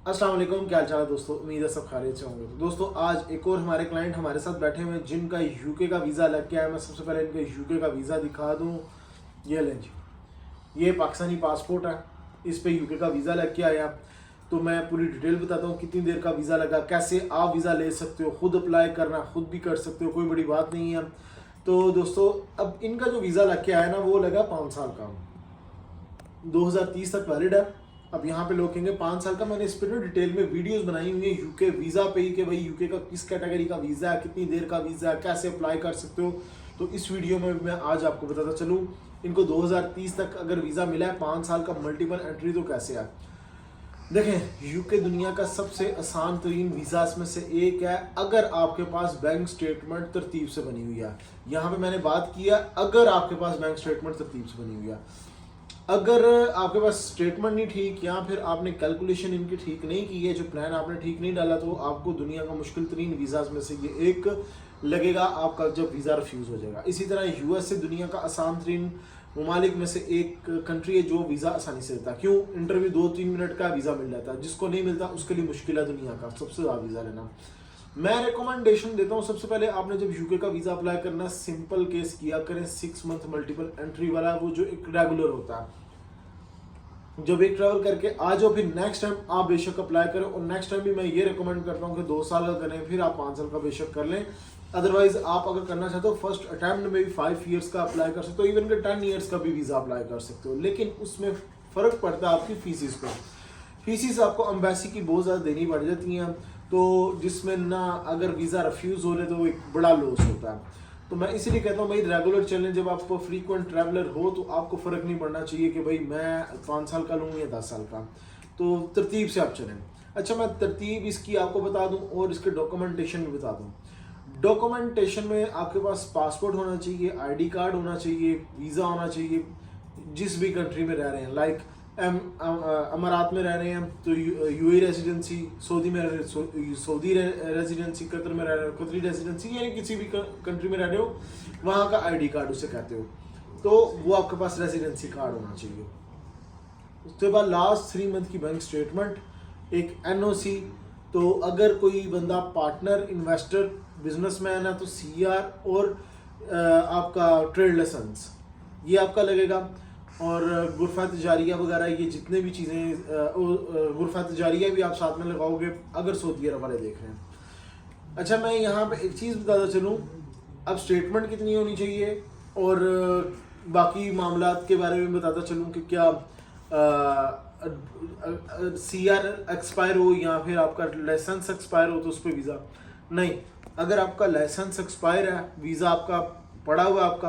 अस्सलाम वालेकुम, क्या हाल चाल है दोस्तों। उम्मीद है सब खैरियत से होंगे। तो दोस्तों आज एक और हमारे क्लाइंट हमारे साथ बैठे हुए हैं जिनका यूके का वीज़ा लग गया है। मैं सबसे पहले इनका यूके का वीज़ा दिखा दूं। ये लें जी, ये पाकिस्तानी पासपोर्ट है, इस पे यूके का वीज़ा लग के आया। तो मैं पूरी डिटेल बताता हूँ कितनी देर का वीज़ा लगा, कैसे आप वीज़ा ले सकते हो, खुद अप्लाई करना खुद भी कर सकते हो, कोई बड़ी बात नहीं है। तो दोस्तों अब इनका जो वीज़ा लग के आया ना वो लगा 5 साल का, 2030 तक वैलिड है। अब यहाँ पे लोग कहेंगे 5 साल का, मैंने इस पर डिटेल में वीडियोस बनाई हुई है यूके वीज़ा पे ही कि भाई यूके का किस कैटेगरी का वीज़ा है, कितनी देर का वीज़ा है, कैसे अप्लाई कर सकते हो। तो इस वीडियो में मैं आज आपको बताता चलूँ इनको 2030 तक अगर वीज़ा मिला है 5 साल का मल्टीपल एंट्री तो कैसे है। देखें, यूके दुनिया का सबसे आसान तरीन वीज़ा में से एक है अगर आपके पास बैंक स्टेटमेंट तरतीब से बनी हुई है। यहाँ पे मैंने बात किया अगर आपके पास बैंक स्टेटमेंट तरतीब से बनी हुई है। अगर आपके पास स्टेटमेंट नहीं ठीक या फिर आपने कैलकुलेशन इनकी ठीक नहीं की है, जो प्लान आपने ठीक नहीं डाला, तो आपको दुनिया का मुश्किल तरीन वीज़ा में से ये एक लगेगा आपका जब वीज़ा रिफ्यूज़ हो जाएगा। इसी तरह यूएस से दुनिया का आसान तरीन ममालिक में से एक कंट्री है जो वीज़ा आसानी से देता है। क्यों? इंटरव्यू 2-3 मिनट का वीज़ा मिल जाता है, जिसको नहीं मिलता उसके लिए मुश्किल है दुनिया का सबसे ज़्यादा वीज़ा लेना। मैं रिकमेंडेशन देता हूँ, सबसे पहले आपने जब यूके का वीज़ा अप्लाई करना सिंपल केस किया करें, 6 मंथ मल्टीपल एंट्री वाला, वो जो एक रेगुलर होता है। जब एक ट्रैवल करके आ जाओ फिर नेक्स्ट टाइम आप बेशक अप्लाई करें, और नेक्स्ट टाइम भी मैं ये रिकमेंड करता हूँ कि 2 साल का करें, फिर आप 5 साल का बेशक कर लें। अदरवाइज आप अगर करना चाहते हो फर्स्ट अटैम्प्ट में भी 5 ईयर्स का अप्लाई कर सकते हो, इवन के 10 ईयर्स का भी वीज़ा अप्लाई कर सकते हो। लेकिन उसमें फ़र्क पड़ता है आपकी फीसिस पर। फीसिस आपको एम्बेसी की बहुत ज़्यादा देनी पड़ जाती हैं, तो जिसमें ना अगर वीज़ा रिफ्यूज़ हो रहे तो एक बड़ा लॉस होता है। तो मैं इसीलिए कहता हूँ भाई रेगुलर चलें। जब आप फ्रीक्वेंट ट्रैवलर हो तो आपको फ़र्क नहीं पड़ना चाहिए कि भाई मैं 5 साल का लूँ या 10 साल का, तो तरतीब से आप चलें। अच्छा, मैं तरतीब इसकी आपको बता दूं और इसके डॉक्यूमेंटेशन भी बता दूं। डॉक्यूमेंटेशन में आपके पास पासपोर्ट होना चाहिए, आईडी कार्ड होना चाहिए, वीज़ा होना चाहिए, जिस भी कंट्री में रह रहे हैं। लाइक अमारात में रह रहे हैं तो यूएई रेजिडेंसी, सऊदी में सऊदी रेजिडेंसी, कतर में रह रहे हो कतरी रेजिडेंसी, यानी किसी भी कंट्री में रह रहे हो वहाँ का आईडी कार्ड उसे कहते हो, तो वो आपके पास रेजिडेंसी कार्ड होना चाहिए। उसके बाद लास्ट 3 मंथ की बैंक स्टेटमेंट, एक एनओसी। तो अगर कोई बंदा पार्टनर, इन्वेस्टर, बिजनेसमैन है तो सीआर और आपका ट्रेड लाइसेंस ये आपका लगेगा। और गुरफा तजारिया वगैरह ये जितने भी चीज़ें, गुरफा तजारिया भी आप साथ में लगाओगे अगर सऊदी अरब वाले देख रहे हैं। अच्छा, मैं यहाँ पे एक चीज़ बताता चलूँ, अब स्टेटमेंट कितनी होनी चाहिए और बाकी मामलात के बारे में बताता चलूँ कि क्या सीआर एक्सपायर हो या फिर आपका लाइसेंस एक्सपायर हो तो उस पर वीज़ा नहीं। अगर आपका लाइसेंस एक्सपायर है, वीज़ा आपका पड़ा हुआ है आपका,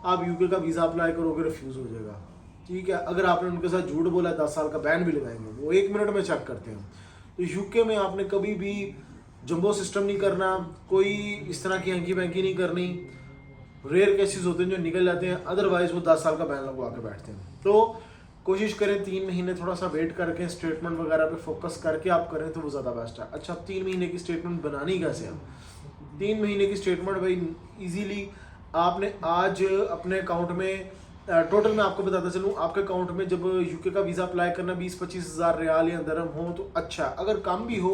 आप यूके का वीज़ा अप्लाई करोगे रिफ्यूज़ हो जाएगा। ठीक है, अगर आपने उनके साथ झूठ बोला 10 साल का बैन भी लगाएंगे, वो 1 मिनट में चेक करते हैं। तो यूके में आपने कभी भी जंबो सिस्टम नहीं करना, कोई इस तरह की हैंकी बैंकी नहीं करनी। रेयर केसेस होते हैं जो निकल जाते हैं, अदरवाइज वो 10 साल का बैन लगवा के बैठते हैं। तो कोशिश करें 3 महीने थोड़ा सा वेट करके स्टेटमेंट वगैरह पे फोकस करके आप करें तो वो ज़्यादा बेस्ट है। अच्छा, 3 महीने की स्टेटमेंट बनानी कैसे है? 3 महीने की स्टेटमेंट भाई इजीली आपने आज अपने अकाउंट में टोटल मैं आपको बताता चलूँ, आपके अकाउंट में जब यूके का वीज़ा अप्लाई करना 20-25 हज़ार रियाल या दरम हो तो अच्छा, अगर कम भी हो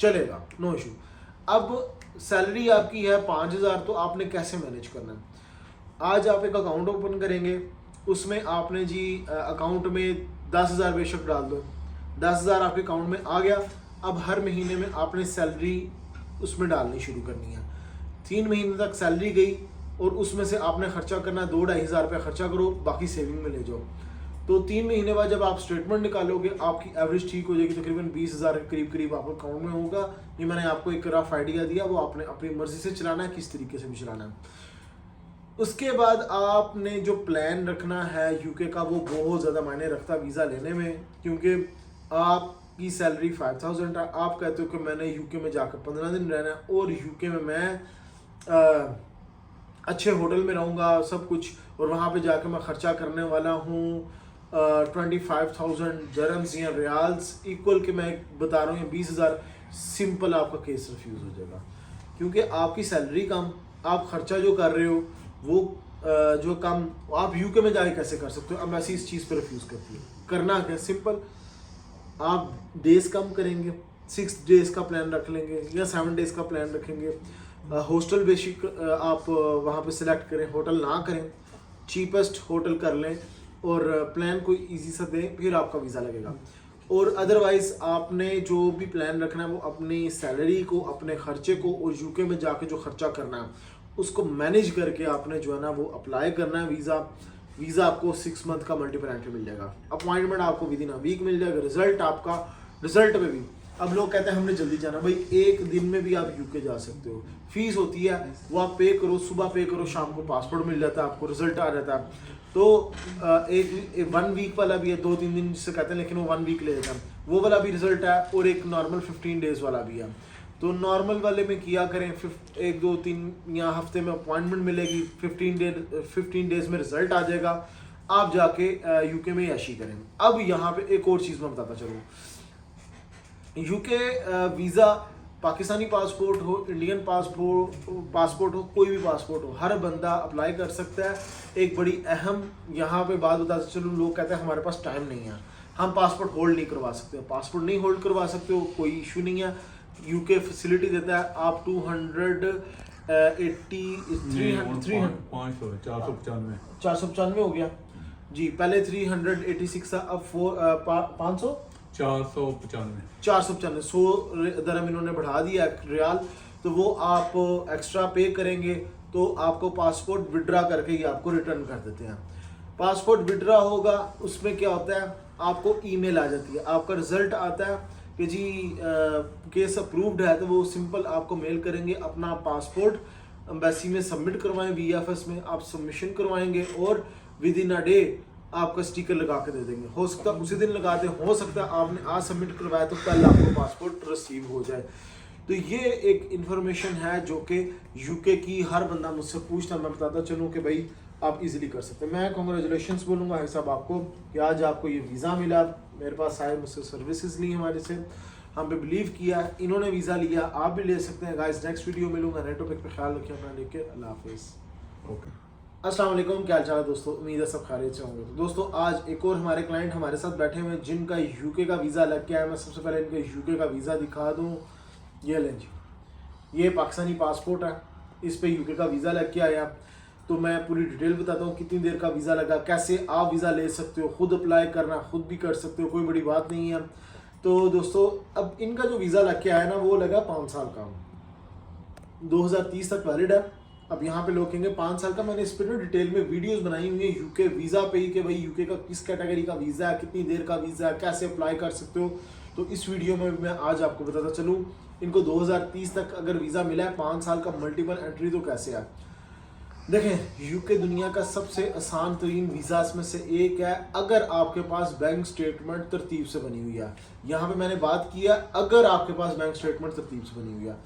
चलेगा, नो इशू। अब सैलरी आपकी है 5,000, तो आपने कैसे मैनेज करना है? आज आप एक अकाउंट ओपन करेंगे, उसमें आपने जी अकाउंट में 10,000 बेशक डाल दो, 10,000 आपके अकाउंट में आ गया। अब हर महीने में आपने सैलरी उसमें डालनी शुरू करनी है। 3 महीने तक सैलरी गई और उसमें से आपने खर्चा करना 2-2.5 हज़ार रुपये खर्चा करो, बाकी सेविंग में ले जाओ। तो 3 महीने बाद जब आप स्टेटमेंट निकालोगे आपकी एवरेज ठीक हो जाएगी, तकरीबन 20,000 के करीब करीब आपके अकाउंट में होगा। ये मैंने आपको एक रफ आइडिया दिया, वो आपने अपनी मर्जी से चलाना है, किस तरीके से भी चलाना है। उसके बाद आपने जो प्लान रखना है यूके का वो बहुत ज़्यादा मायने रखता है वीज़ा लेने में, क्योंकि आपकी सैलरी 5,000 है, आप कहते हो कि मैंने यूके में जाकर 15 दिन रहना है और यूके में मैं अच्छे होटल में रहूँगा सब कुछ, और वहाँ पे जाकर मैं ख़र्चा करने वाला हूँ 25,000 दरम्स या रियाल्स इक्वल के, मैं बता रहा हूँ 20,000। सिंपल आपका केस रिफ्यूज़ हो जाएगा, क्योंकि आपकी सैलरी कम, आप ख़र्चा जो कर रहे हो वो जो कम, आप यूके में जाके कैसे कर सकते हो। अब ऐसी इस चीज़ पर रिफ्यूज़ करती है। करना क्या, सिंपल, आप डेज कम करेंगे, 6 डेज का प्लान रख लेंगे या 7 डेज का प्लान रखेंगे। हॉस्टल बेसिक आप वहाँ पे सिलेक्ट करें, होटल ना करें, चीपेस्ट होटल कर लें और प्लान कोई इजी सा दें, फिर आपका वीज़ा लगेगा। और अदरवाइज़ आपने जो भी प्लान रखना है वो अपनी सैलरी को, अपने खर्चे को और यूके में जाके जो खर्चा करना है उसको मैनेज करके आपने जो है ना वो अप्लाई करना है वीज़ा आपको 6 मंथ का मल्टीपल एंट्री मिल जाएगा। अपॉइंटमेंट आपको विद इन अ वीक मिल जाएगा। रिजल्ट में भी अब लोग कहते हैं हमने जल्दी जाना, भाई 1 दिन में भी आप यूके जा सकते हो। फीस होती है वो आप पे करो, सुबह पे करो, शाम को पासपोर्ट मिल जाता है, आपको रिजल्ट आ जाता है। तो एक 1 वीक वाला भी है, 2-3 दिन जिसे कहते हैं, लेकिन वो 1 वीक ले जाता है, वो वाला भी रिजल्ट है। और एक नॉर्मल 15 डेज वाला भी है। तो नॉर्मल वाले में किया करें 1-2-3 या हफ्ते में अपॉइंटमेंट मिलेगी, 15 डेज में रिजल्ट आ जाएगा, आप जाके यूके में याशी करें। अब यहाँ पे एक और चीज़ मैं बताता चलूँ, यूके वीज़ा पाकिस्तानी पासपोर्ट हो, इंडियन पासपोर्ट हो, कोई भी पासपोर्ट हो, हर बंदा अप्लाई कर सकता है। एक बड़ी अहम यहाँ पे बात बताते चलूँ, लोग कहते हैं हमारे पास टाइम नहीं है, हम पासपोर्ट होल्ड नहीं करवा सकते। पासपोर्ट नहीं होल्ड करवा सकते हो, कोई इशू नहीं है। यूके फैसिलिटी देता है आप 495 हो गया जी, पहले 386 था, अब 495 100 दरम इन्होंने बढ़ा दिया रियाल। तो वो आप एक्स्ट्रा पे करेंगे तो आपको पासपोर्ट विड्रा करके ही आपको रिटर्न कर देते हैं। पासपोर्ट विड्रा होगा, उसमें क्या होता है, आपको ईमेल आ जाती है, आपका रिजल्ट आता है कि जी केस अप्रूव्ड है, तो वो सिंपल आपको मेल करेंगे। अपना पासपोर्ट एम्बेसी में सबमिट करवाएं, VFS में आप सबमिशन करवाएंगे और विद इन अ डे आपका स्टिकर लगा के दे देंगे। हो सकता है उसी दिन लगा दें, हो सकता है आपने आज सबमिट करवाया तो कल आपको पासपोर्ट रिसीव हो जाए। तो ये एक इन्फॉर्मेशन है जो कि यूके की हर बंदा मुझसे पूछता, मैं बताता चलूँ कि भाई आप इजीली कर सकते हैं। मैं कॉन्ग्रेचुलेशंस बोलूँगा है साहब आपको कि आज आपको ये वीज़ा मिला, मेरे पास आए, मुझसे सर्विसेज ली हमारे से, हम पे बिलीव किया, इन्होंने वीज़ा लिया, आप भी ले सकते हैं। गाइस नेक्स्ट वीडियो मिलूंगा, नए टॉपिक पे ख्याल रखिए अपना, लेके अल्लाह हाफिज़। ओके, अस्सलाम वालेकुम, क्या हाल चाल है दोस्तों, उम्मीद है सब खैरियत से होंगे। तो दोस्तों आज एक और हमारे क्लाइंट हमारे साथ बैठे हुए हैं जिनका यूके का वीज़ा लग के आया। मैं सबसे पहले इनके यूके का वीज़ा दिखा दूँ, ये लें जी, ये पाकिस्तानी पासपोर्ट है, इस पे यूके का वीज़ा लग के आया। तो मैं पूरी डिटेल बताता हूँ कितनी देर का वीज़ा लगा, कैसे आप वीज़ा ले सकते हो, खुद अप्लाई करना खुद भी कर सकते हो, कोई बड़ी बात नहीं है। तो दोस्तों अब इनका जो वीज़ा लग के आया ना वो लगा 5 साल का, 2030 तक वैलिड है। अब यहाँ पे लोग कहेंगे 5 साल का, मैंने इस पर डिटेल में वीडियोस बनाई हुई है यूके वीज़ा पे ही कि भाई यूके का किस कैटेगरी का वीज़ा है, कितनी देर का वीज़ा है, कैसे अप्लाई कर सकते हो। तो इस वीडियो में मैं आज आपको बताता चलूँ इनको 2030 तक अगर वीज़ा मिला है 5 साल का मल्टीपल एंट्री तो कैसे है। देखें यूके दुनिया का सबसे आसान तरीन वीज़ास में से एक है अगर आपके पास बैंक स्टेटमेंट तरतीब से बनी हुई है। यहाँ पे मैंने बात किया अगर आपके पास बैंक स्टेटमेंट तरतीब से बनी हुई है।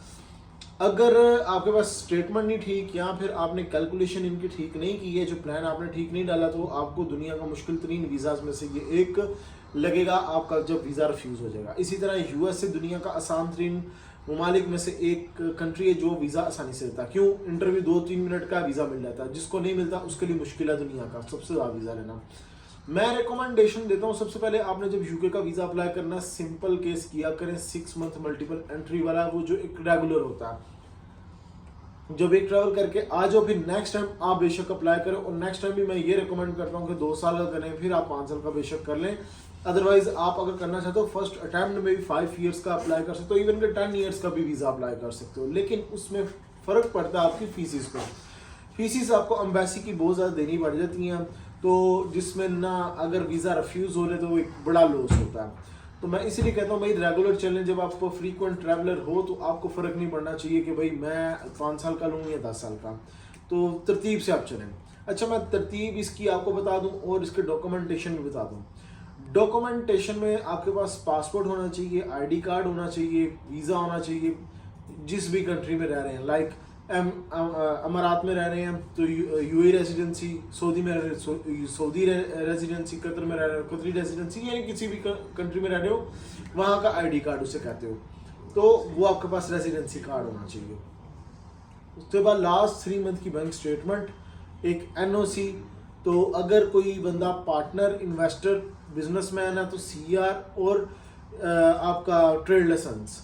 अगर आपके पास स्टेटमेंट नहीं ठीक या फिर आपने कैलकुलेशन इनकी ठीक नहीं की है, जो प्लान आपने ठीक नहीं डाला, तो आपको दुनिया का मुश्किल तरीन वीज़ास में से ये एक लगेगा आपका जब वीज़ा रिफ्यूज़ हो जाएगा। इसी तरह US से दुनिया का आसान तरीन ममालिक में से एक कंट्री है जो वीज़ा आसानी से देता है। क्यों? इंटरव्यू 2-3 मिनट का वीज़ा मिल जाता है, जिसको नहीं मिलता उसके लिए मुश्किल है दुनिया का सबसे ज़्यादा वीज़ा लेना। मैं रिकमेंडेशन देता हूँ, सबसे पहले आपने जब यूके का वीज़ा अप्लाई करना सिंपल केस किया करें, 6 मंथ मल्टीपल एंट्री वाला, वो जो एक रेगुलर होता है। जब एक ट्रैवल करके आ जाओ फिर नेक्स्ट टाइम आप बेशक अप्लाई करें, और नेक्स्ट टाइम भी मैं ये रिकमेंड करता हूँ कि 2 साल का करें, फिर आप 5 साल का बेशक कर लें। अदरवाइज आप अगर करना चाहते हो फर्स्ट अटैम्प्ट में भी 5 ईयर्स का अप्लाई कर सकते हो, इवन के 10 ईयर्स का भी वीज़ा अप्लाई कर सकते हो। लेकिन उसमें फ़र्क पड़ता है आपकी फीसिस पर। फीसिस आपको एम्बेसी की बहुत ज़्यादा देनी पड़ जाती हैं, तो जिसमें ना अगर वीज़ा रिफ्यूज़ हो रहे तो एक बड़ा लॉस होता है। तो मैं इसीलिए कहता हूँ भाई रेगुलर चलें। जब आप फ्रीक्वेंट ट्रैवलर हो तो आपको फ़र्क नहीं पड़ना चाहिए कि भाई मैं 5 साल का लूँ या 10 साल का, तो तरतीब से आप चलें। अच्छा, मैं तरतीब इसकी आपको बता दूं और इसके डॉक्यूमेंटेशन भी बता दूं। डॉक्यूमेंटेशन में आपके पास पासपोर्ट होना चाहिए, ID कार्ड होना चाहिए, वीज़ा होना चाहिए, जिस भी कंट्री में रह रहे हैं। लाइक अमारात में रह रहे हैं तो UAE रेजिडेंसी, सऊदी में सऊदी रेजिडेंसी, कतर में रह रहे हो कतरी रेजिडेंसी, यानी किसी भी कंट्री में रह रहे हो वहाँ का ID कार्ड उसे कहते हो, तो वो आपके पास रेजिडेंसी कार्ड होना चाहिए। उसके बाद लास्ट 3 मंथ की बैंक स्टेटमेंट, एक NOC। तो अगर कोई बंदा पार्टनर, इन्वेस्टर, बिजनेसमैन है तो CR, और आपका ट्रेड लाइसेंस,